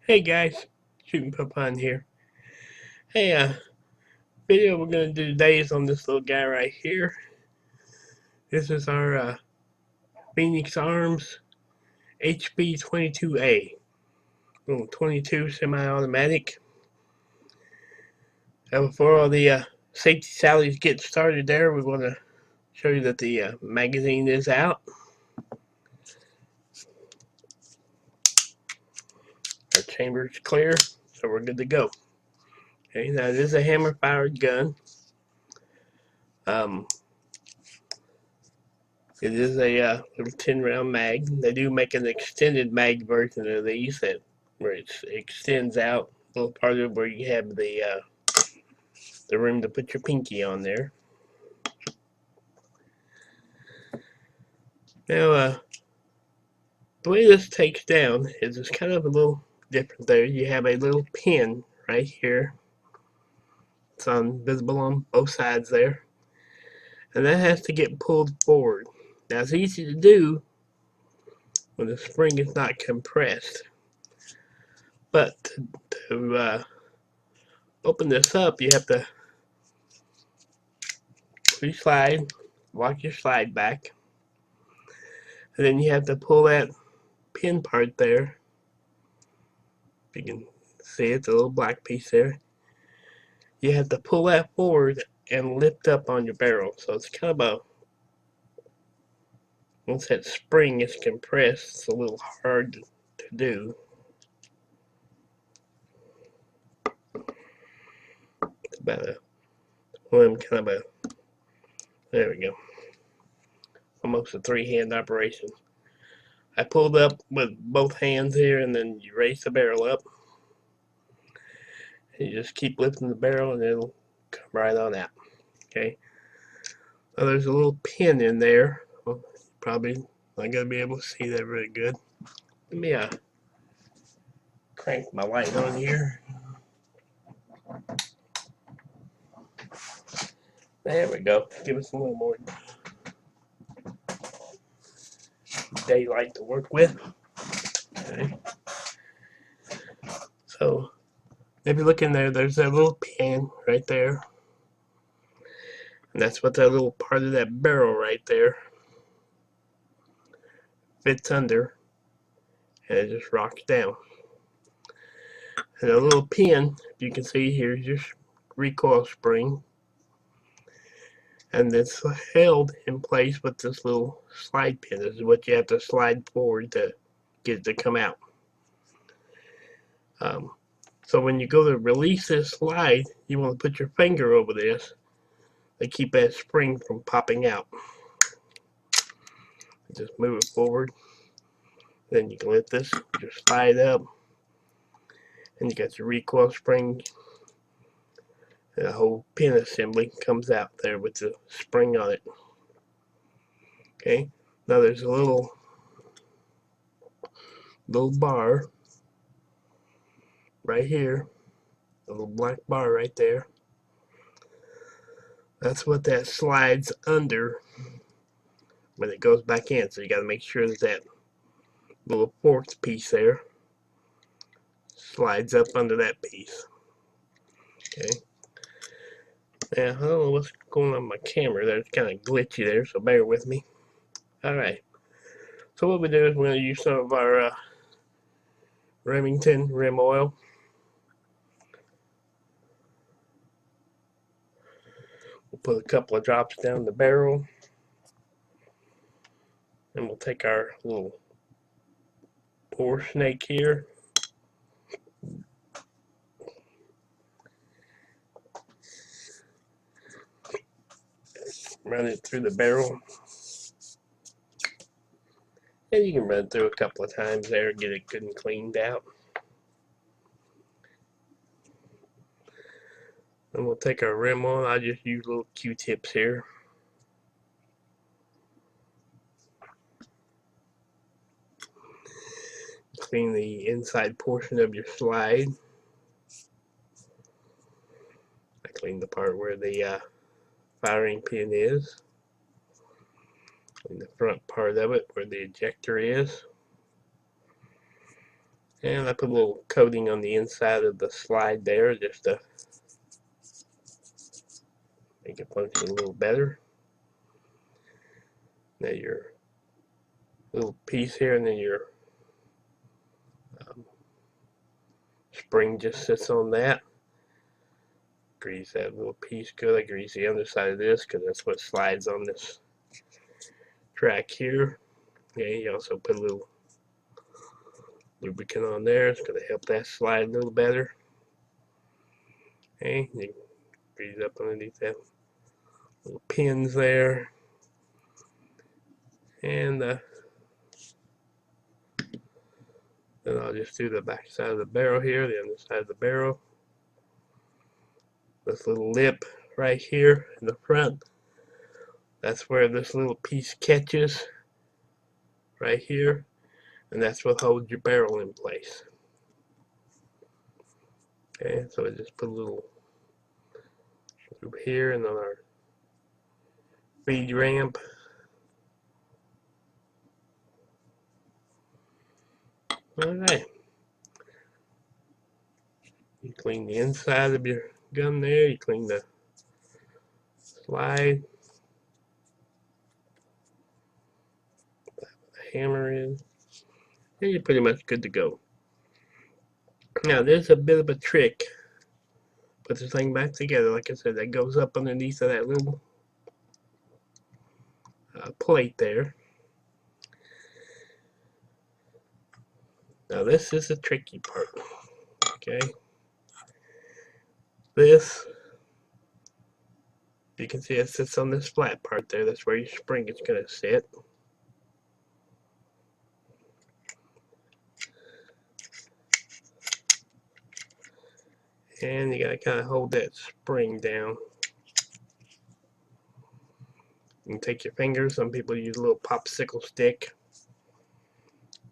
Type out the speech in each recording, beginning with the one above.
Hey guys, Shooting Pupon here. Hey, video we're gonna do today is on this little guy right here. This is our Phoenix Arms HP22A, little 22 semi-automatic. Before all the safety sallies get started, there we want to show you that the magazine is out. Our chamber is clear, so we're good to go. Okay, now it is a hammer-fired gun. It is a little 10-round mag. They do make an extended mag version of these where it extends out a little part of where you have the room to put your pinky on there. Now, the way this takes down is it's kind of a little different there. You have a little pin right here. It's visible on both sides there. And that has to get pulled forward. Now, it's easy to do when the spring is not compressed. But to open this up, you have to slide, lock your slide back, and then you have to pull that pin part there. If you can see it's a little black piece there. You have to pull that forward and lift up on your barrel. So it's kind of once that spring is compressed, it's a little hard to do. It's about there we go. Almost a three-hand operation. I pulled up with both hands here, and then you raise the barrel up. And you just keep lifting the barrel, and it'll come right on out. Okay. So there's a little pin in there. Well, probably not gonna be able to see that really good. Let me crank my light on here. There we go. Give us a little more daylight to work with. Okay. So if you look in there, there's that little pin right there. And that's what that little part of that barrel right there fits under. And it just rocks down. And a little pin, if you can see here, is your recoil spring. And it's held in place with this little slide pin. This is what you have to slide forward to get it to come out. So when you go to release this slide, you want to put your finger over this to keep that spring from popping out. Just move it forward. Then you can let this just slide up. And you got your recoil spring. And the whole pin assembly comes out there with the spring on it. Okay, now there's a little bar right here, a little black bar right there. That's what that slides under when it goes back in. So you got to make sure that that little fourth piece there slides up under that piece. Okay. Now, I don't know what's going on with my camera. That's kind of glitchy there, so bear with me. Alright. So what we do is we're going to use some of our Remington rim oil. We'll put a couple of drops down the barrel. And we'll take our little pour snake here. Run it through the barrel. And you can run it through a couple of times there, get it good and cleaned out. And we'll take our rim on. I just use little Q-tips here. Clean the inside portion of your slide. I clean the part where the firing pin is. Clean the front part of it where the ejector is. And I put a little coating on the inside of the slide there just to make it function a little better. Now your little piece here, and then your spring just sits on that. Grease that little piece good. I grease the underside of this because that's what slides on this track here. Okay, you also put a little lubricant on there. It's going to help that slide a little better. Okay, you grease up underneath that little pins there. And then I'll just do the back side of the barrel here, the underside of the barrel. This little lip right here in the front, that's where this little piece catches right here, and that's what holds your barrel in place. Okay, so I just put a little loop here and on our feed ramp. Alright. You clean the inside of your gun there, you clean the slide. The hammer in. And you're pretty much good to go. Now there's a bit of a trick. Put this thing back together, like I said, that goes up underneath of that little plate there. Now this is the tricky part. Okay. This, you can see it sits on this flat part there. That's where your spring is going to sit. And you got to kind of hold that spring down. You can take your fingers. Some people use a little popsicle stick.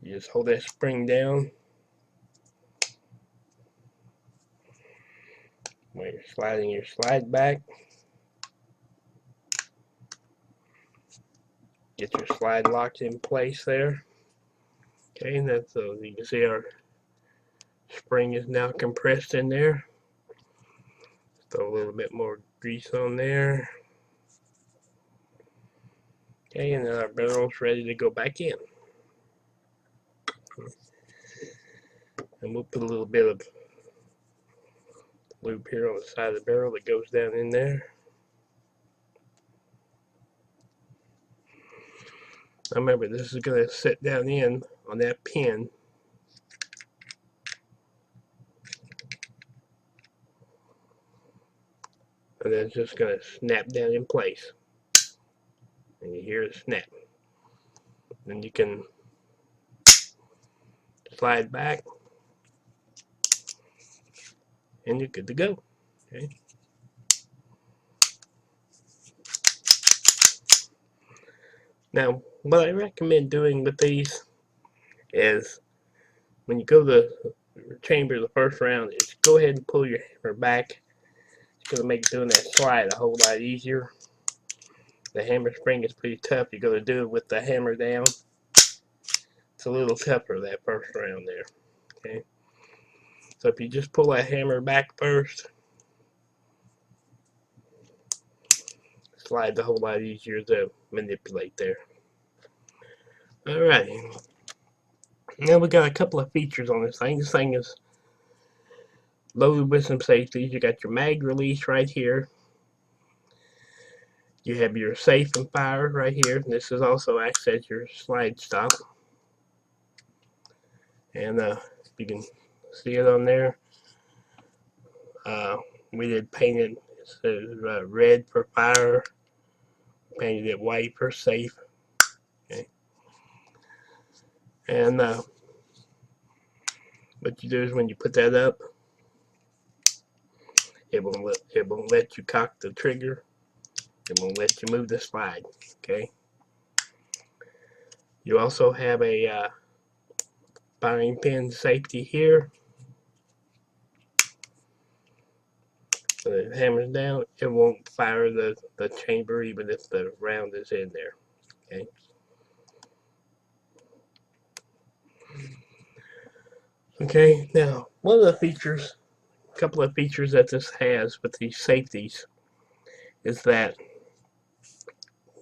You just hold that spring down. When you're sliding your slide back, get your slide locked in place there. Okay, and that's so you can see our spring is now compressed in there. Throw a little bit more grease on there. Okay, and then our barrel's ready to go back in. And we'll put a little bit of lube here on the side of the barrel that goes down in there. Now remember, this is going to sit down in on that pin. And then it's just going to snap down in place. And you hear it snap. Then you can slide back. And you're good to go. Okay. Now, what I recommend doing with these is when you go to the chamber the first round, is go ahead and pull your hammer back. It's going to make doing that slide a whole lot easier. The hammer spring is pretty tough. You're going to do it with the hammer down. It's a little tougher that first round there. Okay. So if you just pull that hammer back first, slide's a whole lot easier to manipulate there. Alright. Now we got a couple of features on this thing. This thing is loaded with some safeties. You got your mag release right here. You have your safe and fire right here. This is also acts as your slide stop. And you can see it on there. We did paint it. It says red for fire. Painted it white for safe. Okay. And what you do is when you put that up, it won't let you cock the trigger. It won't let you move the slide. Okay. You also have a firing pin safety here. When it hammers down, it won't fire the chamber even if the round is in there. Okay. Okay, now one of the features, a couple of features that this has with these safeties is that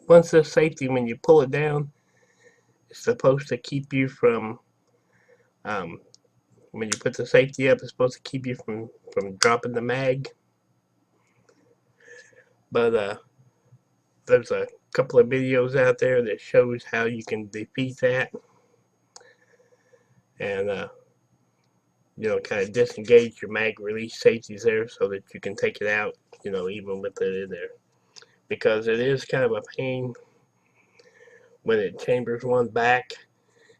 once this safety, when you pull it down, it's supposed to keep you from, um, when you put the safety up, it's supposed to keep you from dropping the mag. But there's a couple of videos out there that shows how you can defeat that and kind of disengage your mag release safeties there so that you can take it out, even with it in there. Because it is kind of a pain when it chambers one back.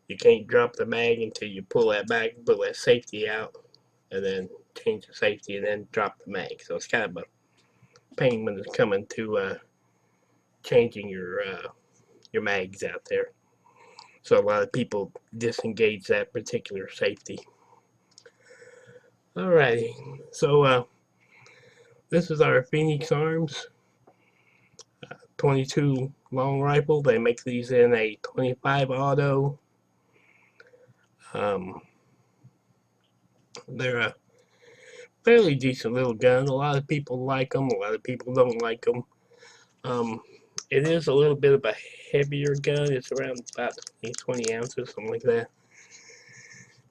You can't drop the mag until you pull that back, pull that safety out, and then change the safety and then drop the mag. So it's kind of a pain when it's coming to changing your mags out there. So a lot of people disengage that particular safety. Alrighty, so this is our Phoenix Arms 22 long rifle. They make these in a 25 auto. Um, they're a fairly decent little gun. A lot of people like them. A lot of people don't like them. Um, it is a little bit of a heavier gun. It's around about 20 ounces, something like that,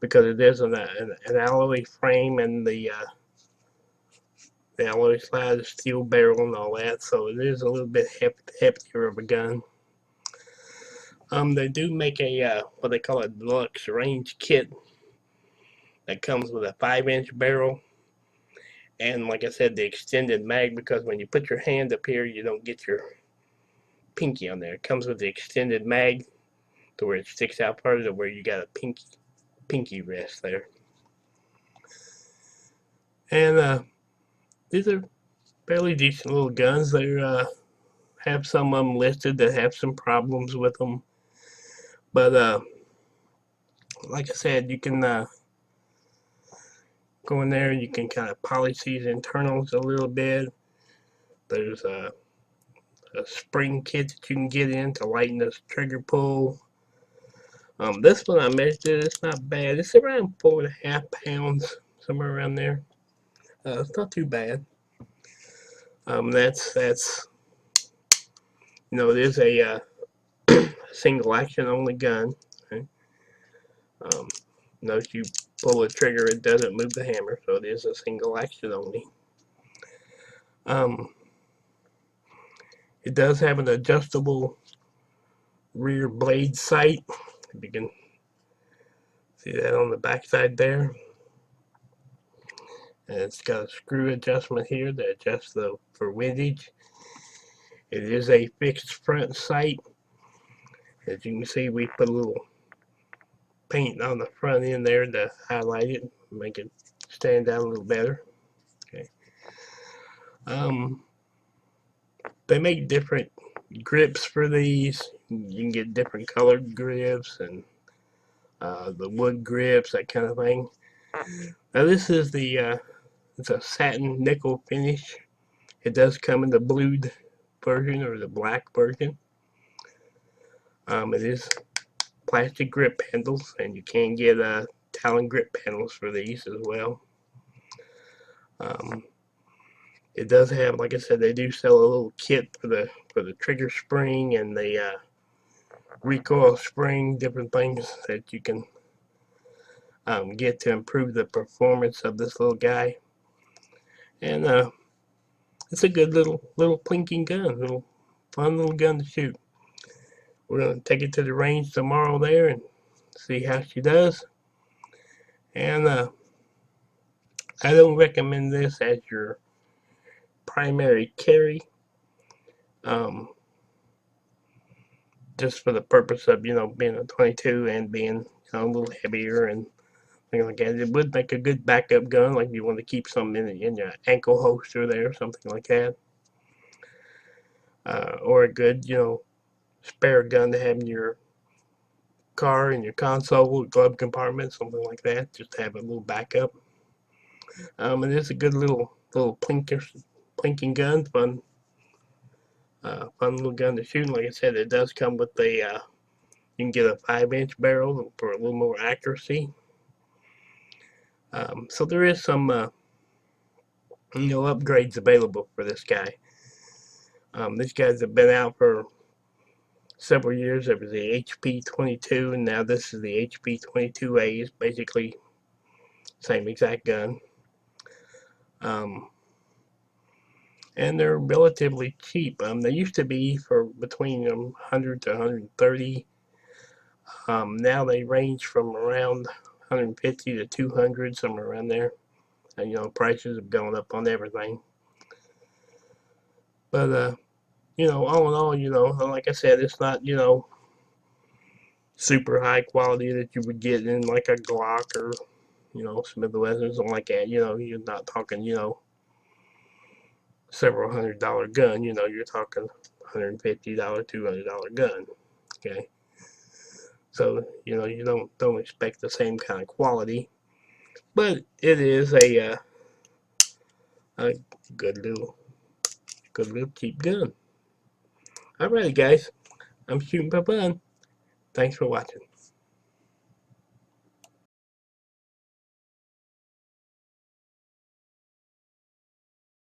because it is an alloy frame and the alloy slide, the steel barrel, and all that. So it is a little bit heftier of a gun. They do make a what they call a deluxe range kit that comes with a 5-inch barrel. And like I said, the extended mag, because when you put your hand up here, you don't get your pinky on there. It comes with the extended mag to where it sticks out further, where you got a pinky rest there. And these are fairly decent little guns. They have some of them listed that have some problems with them, but like I said, you can go in there and you can kind of polish these internals a little bit. There's a spring kit that you can get in to lighten this trigger pull. This one I measured it, it's not bad. It's around 4.5 pounds, somewhere around there. It's not too bad. That's it is a single action only gun. Okay? Notice you pull the trigger, it doesn't move the hammer, so it is a single action only. It does have an adjustable rear blade sight. If you can see that on the back side there. And it's got a screw adjustment here that adjusts for windage. It is a fixed front sight. As you can see, we put a little paint on the front end there to highlight it, make it stand out a little better. Okay. They make different grips for these. You can get different colored grips and the wood grips, that kind of thing. Now this is it's a satin nickel finish. It does come in the blued version or the black version. It is plastic grip handles, and you can get Talon grip handles for these as well. It does have, like I said, they do sell a little kit for the trigger spring and the recoil spring, different things that you can get to improve the performance of this little guy. And it's a good little plinking gun, little fun little gun to shoot. We're gonna take it to the range tomorrow there and see how she does. And I don't recommend this as your primary carry, just for the purpose of being a 22 and being a little heavier and things like that. It would make a good backup gun, like you want to keep some in your ankle holster there, something like that, or a good spare gun to have in your car, in your console, glove compartment, something like that, just to have a little backup. It is a good little plinking gun, fun little gun to shoot. Like I said, it does come with you can get a 5-inch barrel for a little more accuracy. So there is some upgrades available for this guy. These guys have been out for several years. There was the HP22, and now this is the HP22A. It's basically same exact gun. Um, and they're relatively cheap. They used to be for between 100 to 130. Now they range from around 150 to 200, somewhere around there. And prices have gone up on everything. But all in all, like I said, it's not super high quality that you would get in like a Glock or Smith & Wesson, something like that. You're not talking several $100 gun. You're talking $150, $200 gun. Okay, so you don't expect the same kind of quality, but it is a good little cheap gun. Alrighty, guys, I'm shooting for fun. Thanks for watching.